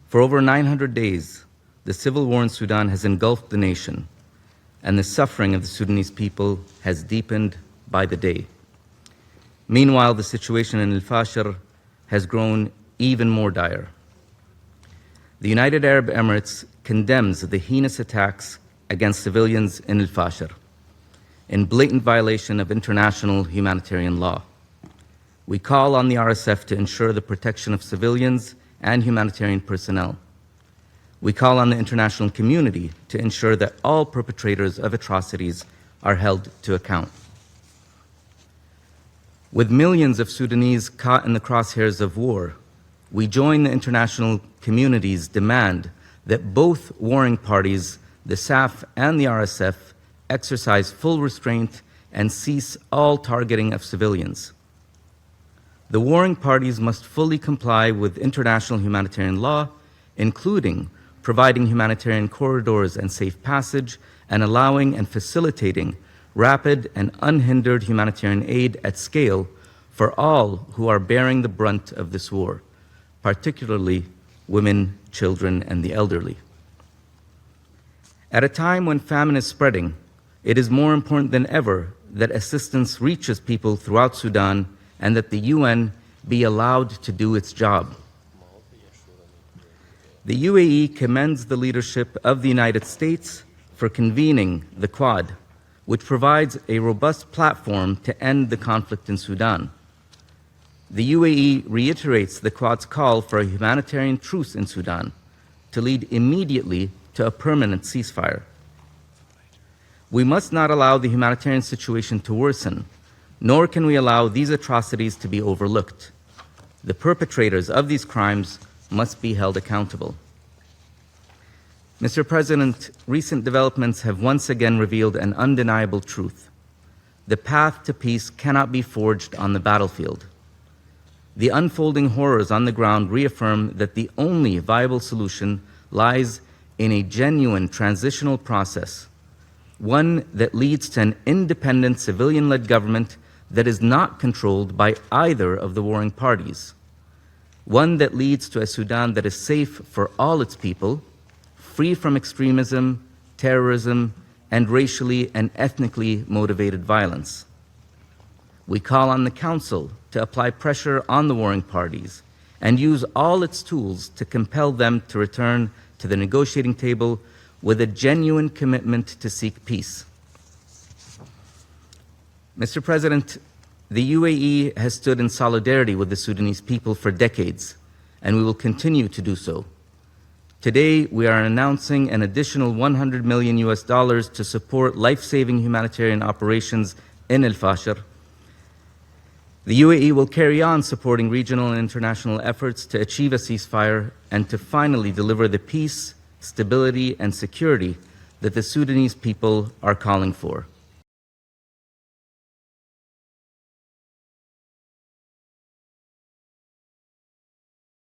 For over 900 days, the civil war in Sudan has engulfed the nation, and the suffering of the Sudanese people has deepened by the day. Meanwhile, the situation in al-Fashir has grown even more dire. The United Arab Emirates condemns the heinous attacks against civilians in al-Fashir, in blatant violation of international humanitarian law. We call on the RSF to ensure the protection of civilians and humanitarian personnel. We call on the international community to ensure that all perpetrators of atrocities are held to account. With millions of Sudanese caught in the crosshairs of war, we join the international community's demand that both warring parties, the SAF and the RSF, exercise full restraint and cease all targeting of civilians. The warring parties must fully comply with international humanitarian law, including providing humanitarian corridors and safe passage, and allowing and facilitating rapid and unhindered humanitarian aid at scale for all who are bearing the brunt of this war, particularly women, children, and the elderly. At a time when famine is spreading, it is more important than ever that assistance reaches people throughout Sudan and that the UN be allowed to do its job. The UAE commends the leadership of the United States for convening the Quad, which provides a robust platform to end the conflict in Sudan. The UAE reiterates the Quad's call for a humanitarian truce in Sudan to lead immediately to a permanent ceasefire. We must not allow the humanitarian situation to worsen, nor can we allow these atrocities to be overlooked. The perpetrators of these crimes must be held accountable. Mr. President, recent developments have once again revealed an undeniable truth. The path to peace cannot be forged on the battlefield. The unfolding horrors on the ground reaffirm that the only viable solution lies in a genuine transitional process, one that leads to an independent civilian-led government that is not controlled by either of the warring parties, one that leads to a Sudan that is safe for all its people, free from extremism, terrorism, and racially and ethnically motivated violence. We call on the Council to apply pressure on the warring parties and use all its tools to compel them to return to the negotiating table with a genuine commitment to seek peace. Mr. President, the UAE has stood in solidarity with the Sudanese people for decades, and we will continue to do so. Today, we are announcing an additional $100 million to support life-saving humanitarian operations in al-Fashir. The UAE will carry on supporting regional and international efforts to achieve a ceasefire and to finally deliver the peace, stability, and security that the Sudanese people are calling for.